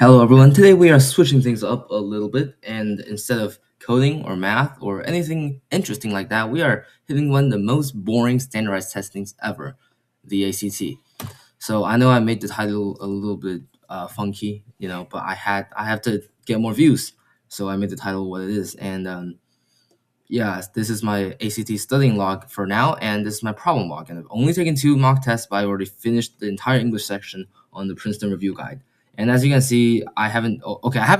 Hello everyone, today we are switching things up a little bit, and instead of coding or math or anything interesting like that, we are hitting one of the most boring standardized testings ever, the ACT. So I know I made the title a little bit funky, but I have to get more views, so I made the title what it is. And yeah, this is my ACT studying log for now, and this is my problem log. And I've only taken 2 mock tests, but I already finished the entire English section on the Princeton Review Guide. And as you can see, I haven't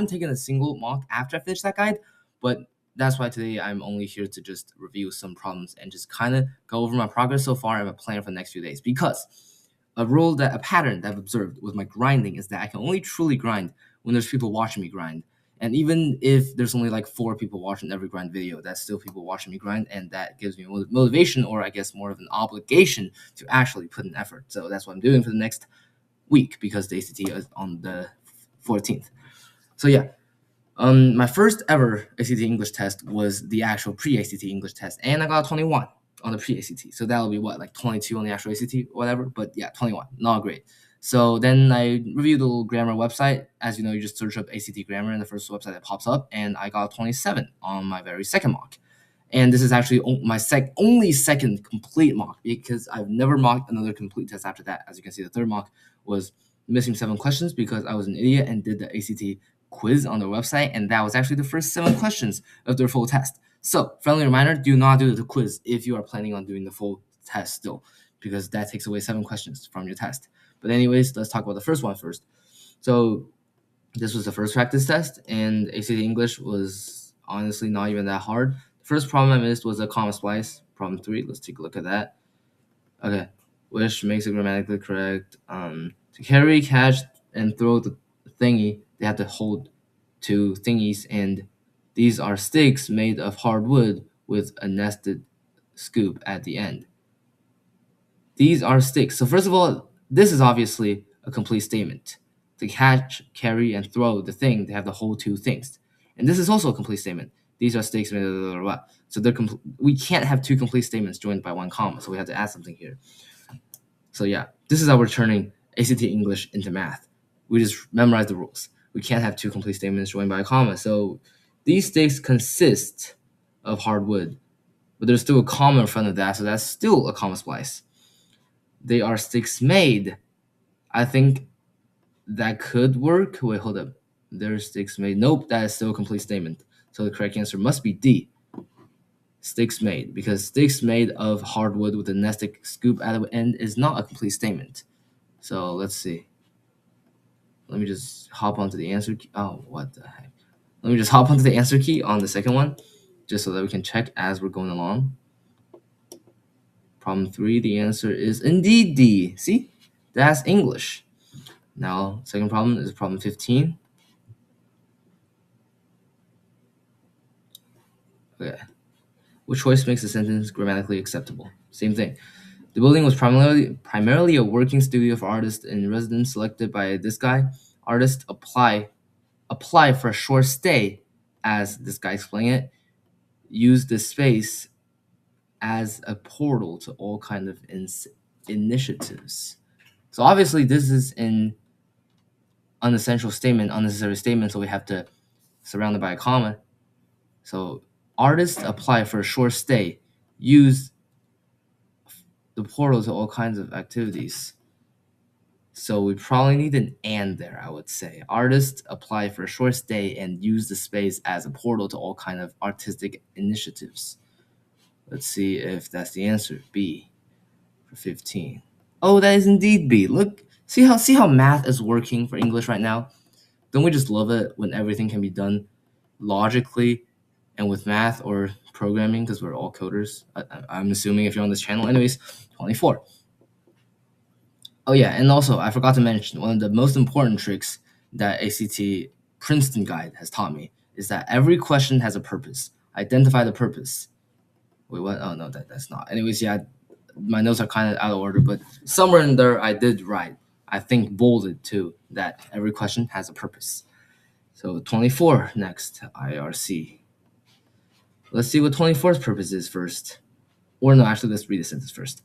taken a single mock after I finished that guide, but that's why today I'm only here to just review some problems and just kind of go over my progress so far and my plan for the next few days. Because a pattern that I've observed with my grinding is that I can only truly grind when there's people watching me grind. And even if there's only like 4 people watching every grind video, that's still people watching me grind, and that gives me motivation, or I guess more of an obligation to actually put in effort. So that's what I'm doing for the next week, because the ACT is on the 14th. So yeah, my first ever ACT English test was the actual pre-ACT English test, and I got a 21 on the pre-ACT. So that'll be what, like 22 on the actual ACT, whatever. But yeah, 21, not great. So then I reviewed the little grammar website. As you know, you just search up ACT grammar in the first website that pops up, and I got a 27 on my very second mock. And this is actually my only second complete mock, because I've never mocked another complete test after that. As you can see, the third mock was missing 7 questions because I was an idiot and did the ACT quiz on their website, and that was actually the first 7 questions of their full test. So, friendly reminder, do not do the quiz if you are planning on doing the full test still, because that takes away 7 questions from your test. But anyways, let's talk about the first one first. So this was the first practice test, and ACT English was honestly not even that hard. The first problem I missed was a comma splice, problem 3. Let's take a look at that. Okay, which makes it grammatically correct. To carry, catch, and throw the thingy, they have to hold 2 thingies, and these are sticks made of hard wood with a nested scoop at the end. These are sticks. So first of all, this is obviously a complete statement. To catch, carry, and throw the thing, they have to hold 2 things. And this is also a complete statement. These are sticks made of so we can't have 2 complete statements joined by 1 comma, so we have to add something here. So yeah, this is how we're turning ACT English into math. We just memorize the rules. We can't have 2 complete statements joined by a comma. So these sticks consist of hardwood, but there's still a comma in front of that, so that's still a comma splice. They are sticks made. I think that could work. Wait, hold up. They're sticks made. Nope, that is still a complete statement. So the correct answer must be D. Sticks made, because sticks made of hardwood with a nested scoop at the end is not a complete statement. So let's see. Let me just hop onto the answer key. Oh, what the heck. Let me just hop onto the answer key on the second one, just so that we can check as we're going along. Problem 3, the answer is indeed D. See? That's English. Now, second problem is problem 15. Okay. Which choice makes the sentence grammatically acceptable? Same thing. The building was primarily a working studio for artists in residence selected by this guy. Artists apply for a short stay, as this guy explained it. Use the space as a portal to all kind of initiatives. So obviously this is an unnecessary statement, so we have to surround it by a comma. So artists apply for a short stay, use the portal to all kinds of activities. So we probably need an and there, I would say. Artists apply for a short stay and use the space as a portal to all kind of artistic initiatives. Let's see if that's the answer. B for 15. Oh, that is indeed B. Look, see how math is working for English right now? Don't we just love it when everything can be done logically and with math or programming, because we're all coders? I'm assuming if you're on this channel. Anyways, 24. Oh yeah, and also I forgot to mention, one of the most important tricks that ACT Princeton Guide has taught me is that every question has a purpose. Identify the purpose. Wait, what? Oh no, that's not. Anyways, yeah, my notes are kind of out of order, but somewhere in there I did write, I think bolded too, that every question has a purpose. So 24 next, IRC. Let's see what 24's purpose is first. Or no, actually, let's read the sentence first.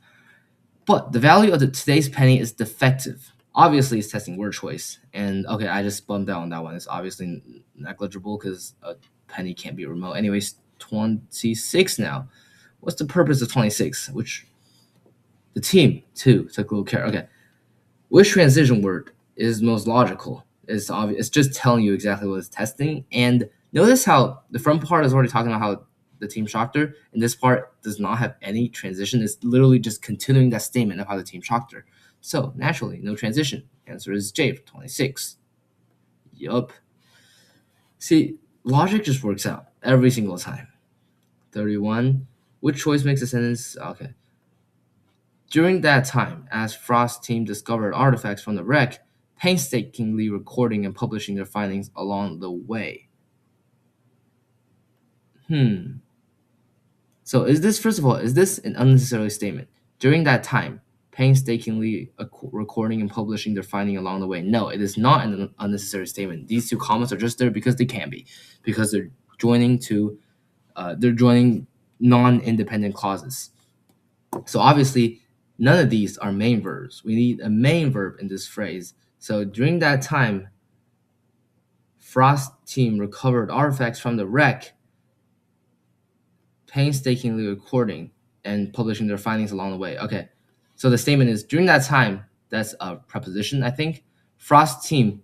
But the value of today's penny is defective. Obviously, it's testing word choice. And okay, I just bumped out on that one. It's obviously negligible because a penny can't be remote. Anyways, 26 now. What's the purpose of 26? Which the team, too, took a little care. Okay. Which transition word is most logical? It's obvious. It's just telling you exactly what it's testing. And notice how the front part is already talking about how the team shocked her, and this part does not have any transition. It's literally just continuing that statement of how the team shocked her. So naturally, no transition. Answer is J for 26. Yup. See, logic just works out every single time. 31. Which choice makes a sentence? Okay. During that time, as Frost's team discovered artifacts from the wreck, painstakingly recording and publishing their findings along the way. Hmm. So is this, first of all, is this an unnecessary statement? During that time, painstakingly recording and publishing their finding along the way. No, it is not an unnecessary statement. These two comments are just there because they can be, because joining to, they're joining non-independent clauses. So obviously, none of these are main verbs. We need a main verb in this phrase. So during that time, Frost team recovered artifacts from the wreck, painstakingly recording and publishing their findings along the way. Okay, so the statement is during that time. That's a preposition, I think. Frost team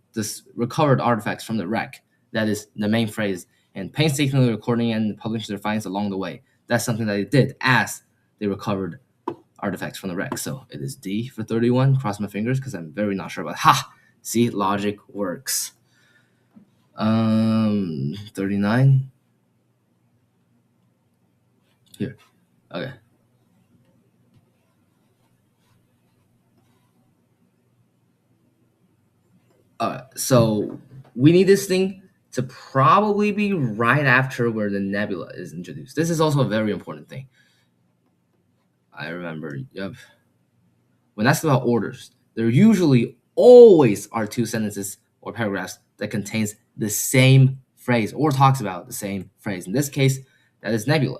recovered artifacts from the wreck. That is the main phrase. And painstakingly recording and publishing their findings along the way. That's something that they did as they recovered artifacts from the wreck. So it is D for 31. Cross my fingers because I'm very not sure about. Ha! See, logic works. 39. Here. Okay. So we need this thing to probably be right after where the nebula is introduced. This is also a very important thing. I remember. Yep. When asked about orders, there usually always are two sentences or paragraphs that contains the same phrase or talks about the same phrase. In this case, that is nebula.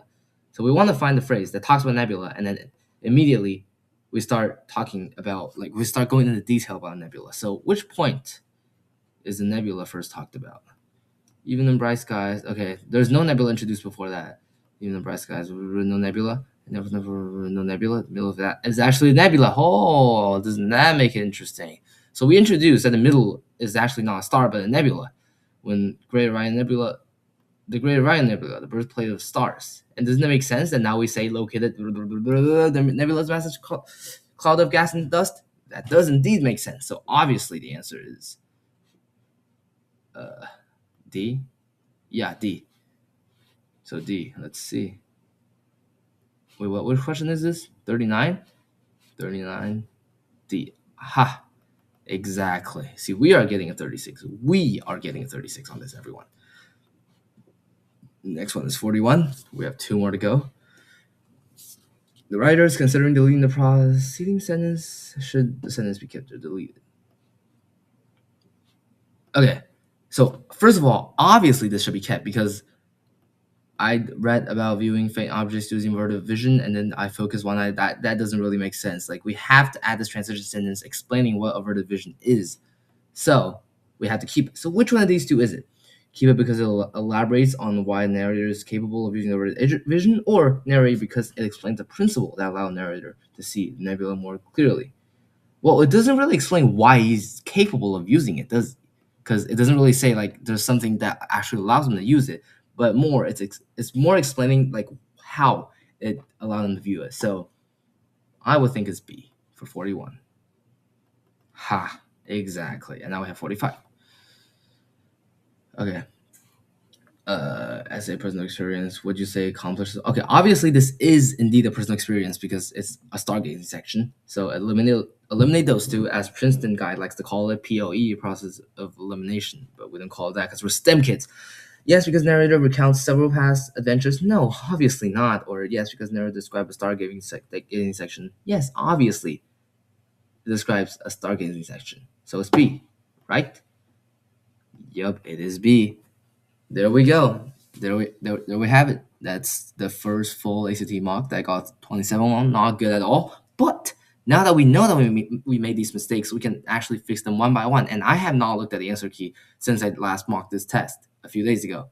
So we want to find the phrase that talks about nebula, and then immediately we start talking about, like, we start going into detail about nebula. So which point is the nebula first talked about? Even in bright skies. Okay, there's no nebula introduced before that. Even in bright skies, no nebula. Never no nebula. The middle of that is actually a nebula. Oh, doesn't that make it interesting? So we introduced that the middle is actually not a star but a nebula. When Great Orion Nebula, the Great Orion Nebula, the birthplace of stars. And doesn't it make sense that now we say located the nebula's massive cloud of gas and dust? That does indeed make sense. So obviously the answer is D. Yeah, D. So D. Let's see. Wait, what question is this? 39? 39. D. Ha. Exactly. See, we are getting a 36. We are getting a 36 on this, everyone. Next one is 41. We have two more to go. The writer is considering deleting the preceding sentence. Should the sentence be kept or deleted? Okay. So, first of all, obviously this should be kept because I read about viewing faint objects using vertical vision, and then I focus one eye. That doesn't really make sense. Like, we have to add this transition sentence explaining what averted vision is. So we have to keep it. So which one of these two is it? Keep it because it elaborates on why narrator is capable of using averted vision, or narrate because it explains the principle that allows narrator to see the nebula more clearly. Well, it doesn't really explain why he's capable of using it, does? Because it doesn't really say like there's something that actually allows him to use it, but more it's more explaining like how it allowed him to view it. So I would think it's B for 41. Ha, exactly. And now we have 45. Okay. Essay personal experience. Would you say accomplishes? Okay, obviously this is indeed a personal experience because it's a stargazing section. So eliminate those two, as Princeton guide likes to call it, POE, process of elimination. But we don't call it that because we're STEM kids. Yes, because narrator recounts several past adventures. No, obviously not. Or yes, because narrator describes a stargazing section. Yes, obviously it describes a stargazing section. So it's B, right? Yup, it is B. There we go. There we have it. That's the first full ACT mock that I got 27 on. Not good at all, but Now that we know that we made these mistakes, we can actually fix them one by one. And I have not looked at the answer key since I last mocked this test a few days ago.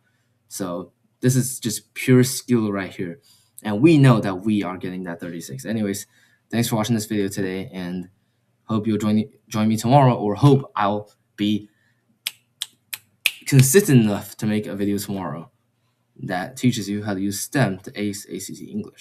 So this is just pure skill right here. And we know that we are getting that 36. Anyways, thanks for watching this video today, and hope you'll join me tomorrow, or hope I'll be consistent enough to make a video tomorrow that teaches you how to use STEM to ace ACT English.